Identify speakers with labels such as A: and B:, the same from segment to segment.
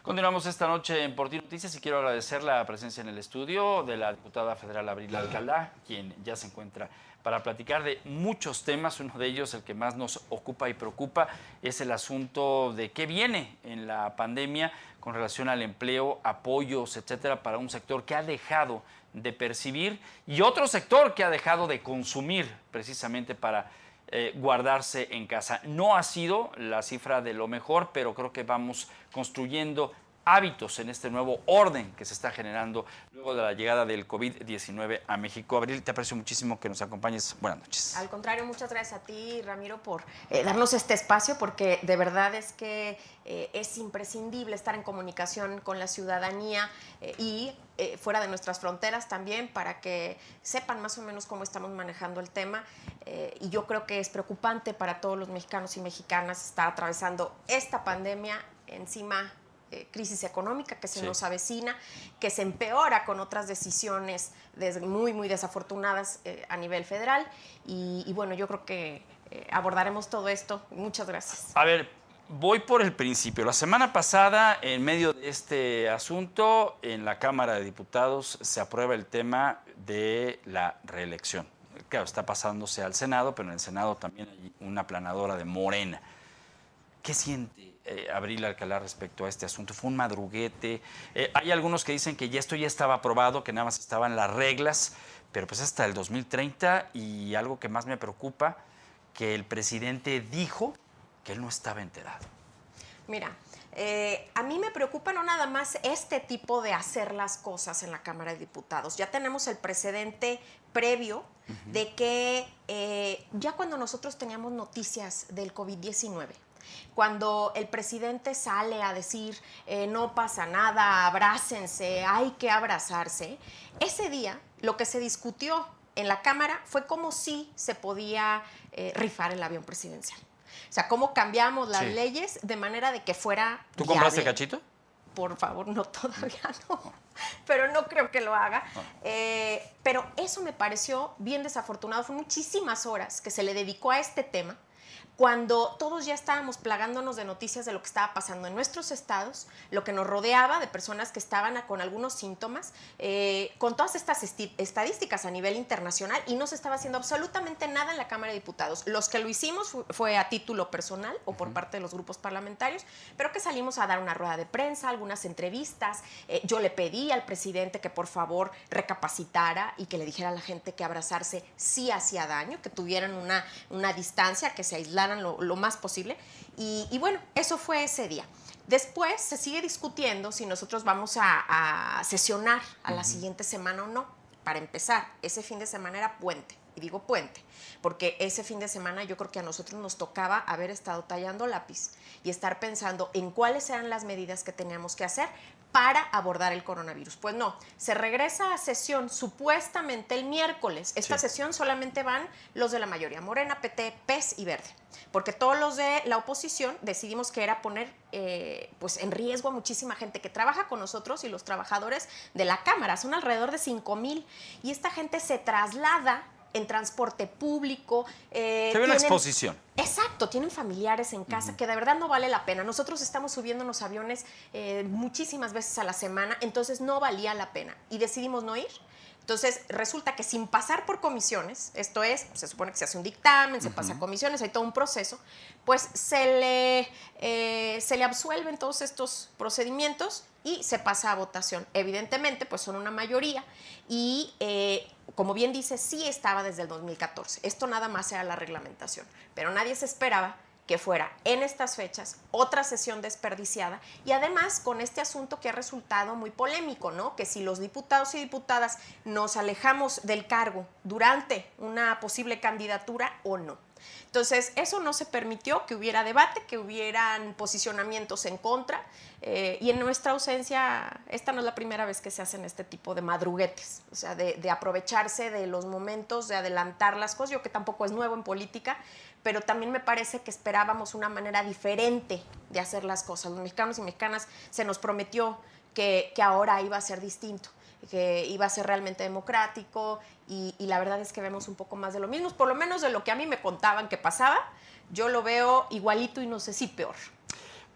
A: Continuamos esta noche en Por Ti Noticias y quiero agradecer la presencia en el estudio de la diputada federal Abril Alcalá, quien ya se encuentra para platicar de muchos temas. Uno de ellos, el que más nos ocupa y preocupa, es el asunto de qué viene en la pandemia con relación al empleo, apoyos, etcétera, para un sector que ha dejado de percibir y otro sector que ha dejado de consumir precisamente para guardarse en casa. No ha sido la cifra de lo mejor, pero creo que vamos construyendo hábitos en este nuevo orden que se está generando luego de la llegada del COVID-19 a México. Abril, te aprecio muchísimo que nos acompañes. Buenas noches.
B: Al contrario, muchas gracias a ti, Ramiro, por darnos este espacio, porque de verdad es que es imprescindible estar en comunicación con la ciudadanía y fuera de nuestras fronteras también, para que sepan más o menos cómo estamos manejando el tema. Y yo creo que es preocupante para todos los mexicanos y mexicanas estar atravesando esta pandemia, encima crisis económica que se nos avecina, que se empeora con otras decisiones muy desafortunadas a nivel federal. Y bueno, yo creo que abordaremos todo esto. Muchas gracias.
A: A ver, voy por el principio. La semana pasada, en medio de este asunto, en la Cámara de Diputados se aprueba el tema de la reelección. Claro, está pasándose al Senado, pero en el Senado también hay una aplanadora de Morena. ¿Qué siente Abril Alcalá respecto a este asunto? ¿Fue un madruguete? Hay algunos que dicen que esto ya estaba aprobado, que nada más estaban las reglas, pero pues hasta el 2030, y algo que más me preocupa, que el presidente dijo que él no estaba enterado.
B: Mira, a mí me preocupa no nada más este tipo de hacer las cosas en la Cámara de Diputados. Ya tenemos el precedente previo de que ya cuando nosotros teníamos noticias del COVID-19, cuando el presidente sale a decir no pasa nada, abrácense, hay que abrazarse, ese día lo que se discutió en la Cámara fue cómo sí se podía rifar el avión presidencial. O sea, cómo cambiamos las leyes de manera de que fuera
A: ¿Tú
B: viable.
A: compraste cachito?
B: Por favor, no, todavía no, pero no creo que lo haga. Pero eso me pareció bien desafortunado. Fue muchísimas horas que se le dedicó a este tema, cuando todos ya estábamos plagándonos de noticias de lo que estaba pasando en nuestros estados, lo que nos rodeaba de personas que estaban con algunos síntomas, con todas estas estadísticas a nivel internacional, y no se estaba haciendo absolutamente nada en la Cámara de Diputados. Los que lo hicimos fue a título personal o por parte de los grupos parlamentarios, pero que salimos a dar una rueda de prensa, algunas entrevistas. Yo le pedí al presidente que por favor recapacitara y que le dijera a la gente que abrazarse sí hacía daño, que tuvieran una distancia, que se aislaran lo más posible. Y bueno, eso fue ese día. Después se sigue discutiendo si nosotros vamos a sesionar a la siguiente semana o no. Para empezar, ese fin de semana era puente. Y digo puente, porque ese fin de semana yo creo que a nosotros nos tocaba haber estado tallando lápiz y estar pensando en cuáles eran las medidas que teníamos que hacer para abordar el coronavirus. Pues no, se regresa a sesión supuestamente el miércoles. Esta sesión solamente van los de la mayoría, Morena, PT, PES y Verde, porque todos los de la oposición decidimos que era poner pues en riesgo a muchísima gente que trabaja con nosotros y los trabajadores de la Cámara. Son alrededor de 5,000, y esta gente se traslada en transporte público.
A: Se ve una exposición.
B: Exacto, tienen familiares en casa, que de verdad no vale la pena. Nosotros estamos subiéndonos aviones muchísimas veces a la semana, entonces no valía la pena y decidimos no ir. Entonces resulta que sin pasar por comisiones, esto es, se supone que se hace un dictamen, se pasa a comisiones, hay todo un proceso, pues se le absuelven todos estos procedimientos y se pasa a votación. Evidentemente, pues son una mayoría y como bien dice, sí estaba desde el 2014. Esto nada más era la reglamentación, pero nadie se esperaba que fuera en estas fechas otra sesión desperdiciada, y además con este asunto que ha resultado muy polémico, ¿no? Que si los diputados y diputadas nos alejamos del cargo durante una posible candidatura o no. Entonces, eso no se permitió, que hubiera debate, que hubieran posicionamientos en contra, y en nuestra ausencia, esta no es la primera vez que se hacen este tipo de madruguetes, o sea, de aprovecharse de los momentos, de adelantar las cosas. Yo que tampoco es nuevo en política, pero también me parece que esperábamos una manera diferente de hacer las cosas. Los mexicanos y mexicanas se nos prometió que ahora iba a ser distinto, que iba a ser realmente democrático, y la verdad es que vemos un poco más de lo mismo, por lo menos de lo que a mí me contaban que pasaba. Yo lo veo igualito y no sé si peor.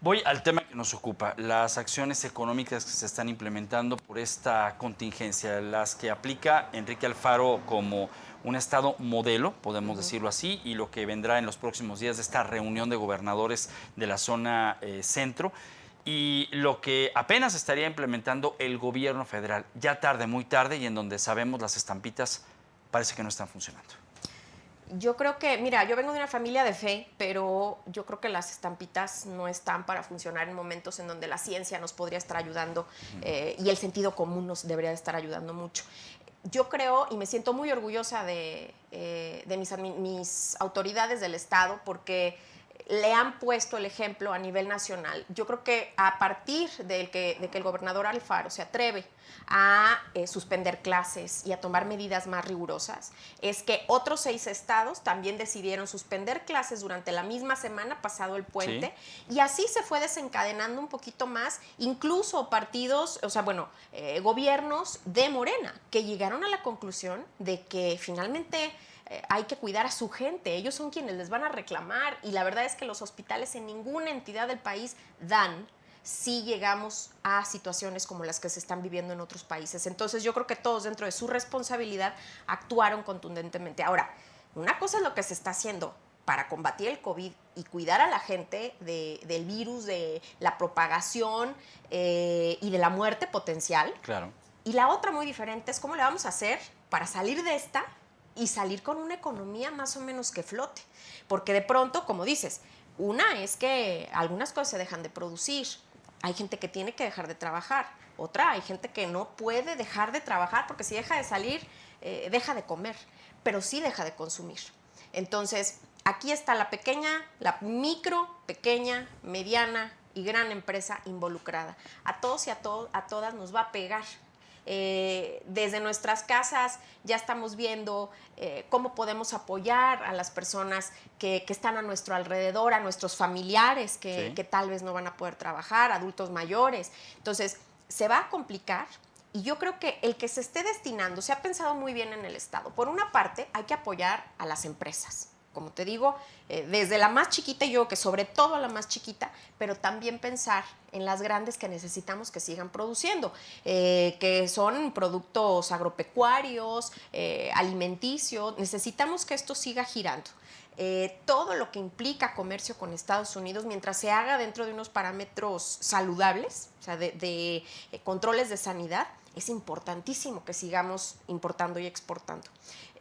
A: Voy al tema que nos ocupa, las acciones económicas que se están implementando por esta contingencia, las que aplica Enrique Alfaro como un estado modelo, podemos decirlo así, y lo que vendrá en los próximos días de esta reunión de gobernadores de la zona centro, y lo que apenas estaría implementando el gobierno federal, ya tarde, muy tarde, y en donde sabemos las estampitas parece que no están funcionando.
B: Yo creo que, mira, yo vengo de una familia de fe, pero yo creo que las estampitas no están para funcionar en momentos en donde la ciencia nos podría estar ayudando y el sentido común nos debería estar ayudando mucho. Yo creo y me siento muy orgullosa de mis autoridades del Estado porque le han puesto el ejemplo a nivel nacional. Yo creo que a partir de que el gobernador Alfaro se atreve a suspender clases y a tomar medidas más rigurosas, es que otros 6 estados también decidieron suspender clases durante la misma semana pasado el puente, sí. Y así se fue desencadenando un poquito más, incluso partidos, o sea, bueno, gobiernos de Morena, que llegaron a la conclusión de que finalmente hay que cuidar a su gente, ellos son quienes les van a reclamar y la verdad es que los hospitales en ninguna entidad del país dan si llegamos a situaciones como las que se están viviendo en otros países. Entonces yo creo que todos dentro de su responsabilidad actuaron contundentemente. Ahora, una cosa es lo que se está haciendo para combatir el COVID y cuidar a la gente del virus, de la propagación y de la muerte potencial.
A: Claro.
B: Y la otra muy diferente es cómo le vamos a hacer para salir de esta y salir con una economía más o menos que flote. Porque de pronto, como dices, una es que algunas cosas se dejan de producir. Hay gente que tiene que dejar de trabajar. Otra, hay gente que no puede dejar de trabajar porque si deja de salir, deja de comer, pero sí deja de consumir. Entonces, aquí está la micro, pequeña, mediana y gran empresa involucrada. A todos y a todas nos va a pegar. Desde nuestras casas ya estamos viendo cómo podemos apoyar a las personas que están a nuestro alrededor, a nuestros familiares que tal vez no van a poder trabajar, adultos mayores. Entonces, se va a complicar y yo creo que el que se esté destinando, se ha pensado muy bien en el Estado. Por una parte, hay que apoyar a las empresas. Como te digo, desde la más chiquita, yo que sobre todo la más chiquita, pero también pensar en las grandes que necesitamos que sigan produciendo, que son productos agropecuarios, alimenticios. Necesitamos que esto siga girando. Todo lo que implica comercio con Estados Unidos, mientras se haga dentro de unos parámetros saludables, o sea, de controles de sanidad, es importantísimo que sigamos importando y exportando.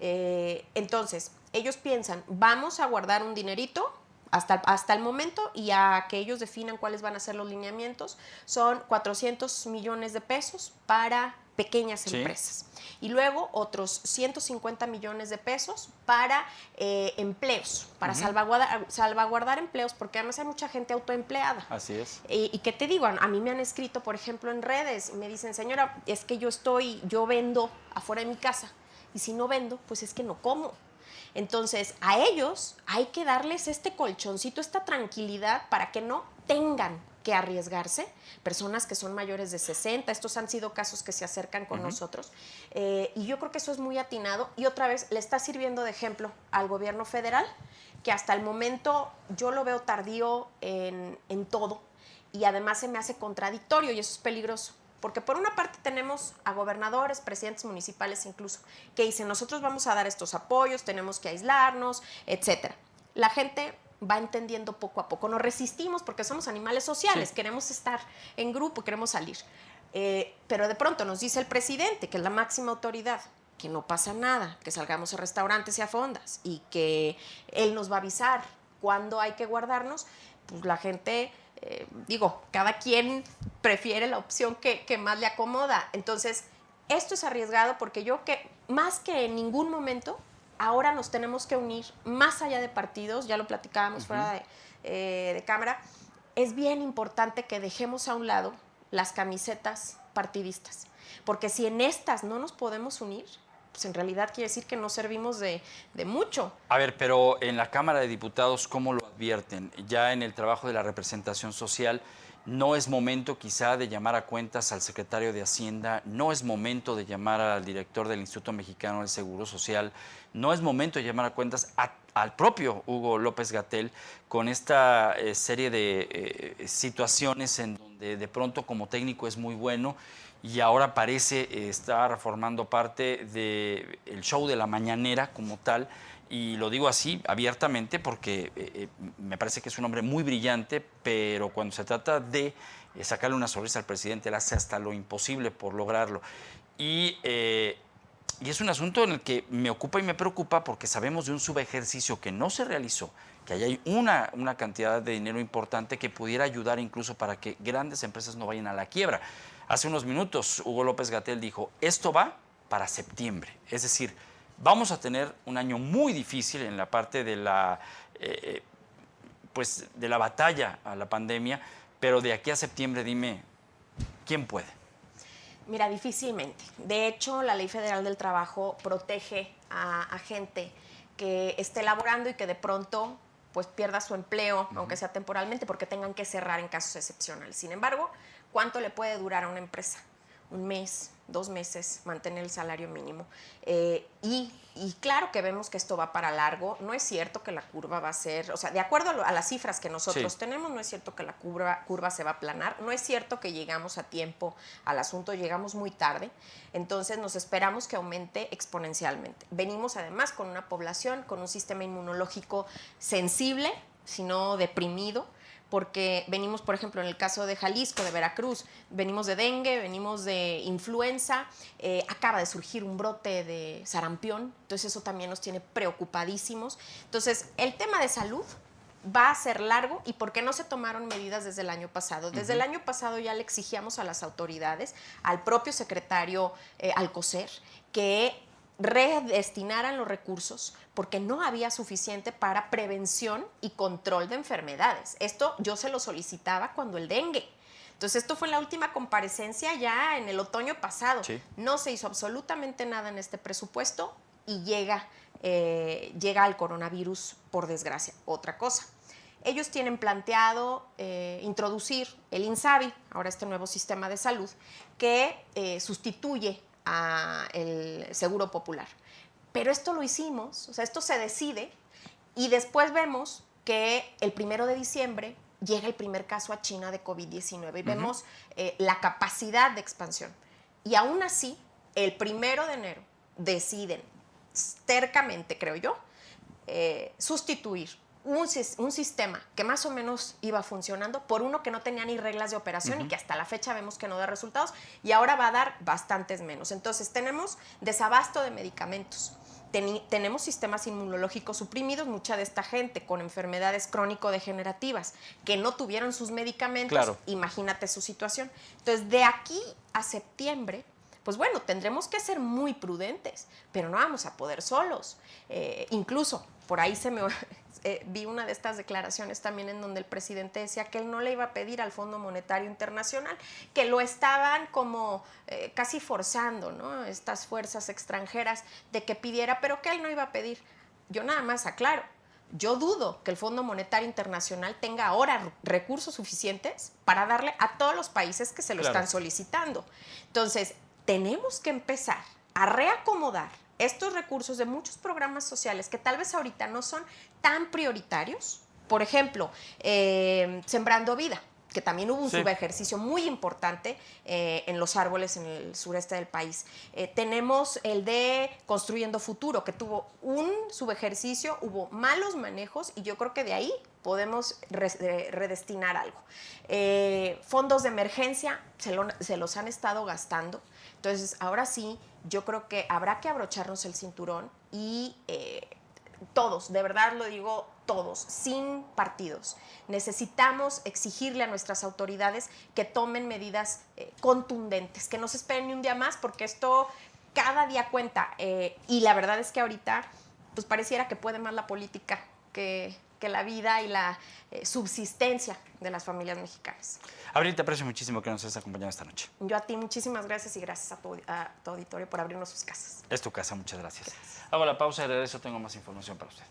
B: Entonces, ellos piensan, vamos a guardar un dinerito hasta el momento y a que ellos definan cuáles van a ser los lineamientos. Son 400 millones de pesos para pequeñas empresas. Y luego otros 150 millones de pesos para empleos, para salvaguardar empleos, porque además hay mucha gente autoempleada.
A: Así es.
B: Y que te digo, a mí me han escrito, por ejemplo, en redes, y me dicen, señora, es que yo vendo afuera de mi casa, y si no vendo, pues es que no como. Entonces, a ellos hay que darles este colchoncito, esta tranquilidad para que no tengan que arriesgarse, personas que son mayores de 60, estos han sido casos que se acercan con nosotros, y yo creo que eso es muy atinado, y otra vez le está sirviendo de ejemplo al gobierno federal, que hasta el momento yo lo veo tardío en todo, y además se me hace contradictorio, y eso es peligroso. Porque por una parte tenemos a gobernadores, presidentes municipales incluso, que dicen, nosotros vamos a dar estos apoyos, tenemos que aislarnos, etcétera. La gente va entendiendo poco a poco. Nos resistimos porque somos animales sociales, queremos estar en grupo, queremos salir. Pero de pronto nos dice el presidente, que es la máxima autoridad, que no pasa nada, que salgamos a restaurantes y a fondas y que él nos va a avisar cuándo hay que guardarnos. Pues la gente... cada quien prefiere la opción que más le acomoda. Entonces, esto es arriesgado porque más que en ningún momento, ahora nos tenemos que unir más allá de partidos, ya lo platicábamos fuera de cámara, es bien importante que dejemos a un lado las camisetas partidistas, porque si en estas no nos podemos unir, pues en realidad quiere decir que no servimos de mucho.
A: A ver, pero en la Cámara de Diputados, ¿cómo lo advierten? Ya en el trabajo de la representación social, No es momento quizá de llamar a cuentas al secretario de Hacienda, no es momento de llamar al director del Instituto Mexicano del Seguro Social, no es momento de llamar a cuentas al propio Hugo López-Gatell con esta serie de situaciones en donde de pronto como técnico es muy bueno y ahora parece estar formando parte del show de la mañanera como tal. Y lo digo así abiertamente porque me parece que es un hombre muy brillante, pero cuando se trata de sacarle una sonrisa al presidente, él hace hasta lo imposible por lograrlo. Y es un asunto en el que me ocupa y me preocupa porque sabemos de un subejercicio que no se realizó, que ahí hay una cantidad de dinero importante que pudiera ayudar incluso para que grandes empresas no vayan a la quiebra. Hace unos minutos Hugo López-Gatell dijo, esto va para septiembre, es decir, vamos a tener un año muy difícil en la parte de pues de la batalla a la pandemia, pero de aquí a septiembre dime, ¿quién puede?
B: Mira, difícilmente. De hecho, la Ley Federal del Trabajo protege a gente que esté laborando y que de pronto pues pierda su empleo, aunque sea temporalmente, porque tengan que cerrar en casos excepcionales. Sin embargo, ¿cuánto le puede durar a una empresa? Un mes, 2 meses, mantener el salario mínimo. Y claro que vemos que esto va para largo. No es cierto que la curva va a ser, o sea, de acuerdo a las cifras que nosotros tenemos, no es cierto que la curva se va a aplanar. No es cierto que llegamos a tiempo al asunto, llegamos muy tarde. Entonces nos esperamos que aumente exponencialmente. Venimos además con una población, con un sistema inmunológico sensible, sino deprimido, porque venimos, por ejemplo, en el caso de Jalisco, de Veracruz, venimos de dengue, venimos de influenza, acaba de surgir un brote de sarampión, entonces eso también nos tiene preocupadísimos. Entonces, el tema de salud va a ser largo y ¿por qué no se tomaron medidas desde el año pasado? Desde el año pasado ya le exigíamos a las autoridades, al propio secretario Alcocer, que redestinaran los recursos porque no había suficiente para prevención y control de enfermedades. Esto yo se lo solicitaba cuando el dengue. Entonces, esto fue la última comparecencia ya en el otoño pasado. Sí. No se hizo absolutamente nada en este presupuesto y llega el coronavirus, por desgracia. Otra cosa. Ellos tienen planteado introducir el INSABI, ahora este nuevo sistema de salud, que sustituye a el Seguro Popular. Pero esto lo hicimos, o sea, esto se decide y después vemos que el 1 de diciembre llega el primer caso a China de COVID-19 y vemos la capacidad de expansión. Y aún así, el 1 de enero deciden tercamente, creo yo, sustituir un sistema que más o menos iba funcionando por uno que no tenía ni reglas de operación y que hasta la fecha vemos que no da resultados y ahora va a dar bastantes menos. Entonces tenemos desabasto de medicamentos, tenemos sistemas inmunológicos suprimidos, mucha de esta gente con enfermedades crónico-degenerativas que no tuvieron sus medicamentos, claro. Imagínate su situación. Entonces de aquí a septiembre, pues bueno, tendremos que ser muy prudentes, pero no vamos a poder solos. Incluso por ahí vi una de estas declaraciones también en donde el presidente decía que él no le iba a pedir al Fondo Monetario Internacional, que lo estaban como casi forzando, ¿no? Estas fuerzas extranjeras de que pidiera, pero que él no iba a pedir. Yo nada más aclaro, yo dudo que el Fondo Monetario Internacional tenga ahora recursos suficientes para darle a todos los países que se lo están solicitando. Entonces, tenemos que empezar a reacomodar estos recursos de muchos programas sociales que tal vez ahorita no son tan prioritarios. Por ejemplo, Sembrando Vida, que también hubo un subejercicio muy importante en los árboles en el sureste del país. Tenemos el de Construyendo Futuro, que tuvo un subejercicio, hubo malos manejos y yo creo que de ahí podemos redestinar algo. Fondos de emergencia se los han estado gastando. Entonces, ahora sí, yo creo que habrá que abrocharnos el cinturón y todos, de verdad lo digo, todos, sin partidos. Necesitamos exigirle a nuestras autoridades que tomen medidas contundentes, que no se esperen ni un día más, porque esto cada día cuenta. Y la verdad es que ahorita, pues pareciera que puede más la política que la vida y la subsistencia de las familias mexicanas.
A: Abril, te aprecio muchísimo que nos hayas acompañado esta noche.
B: Yo a ti muchísimas gracias y gracias a tu auditorio por abrirnos sus casas.
A: Es tu casa, muchas gracias. Hago la pausa y de regreso tengo más información para usted.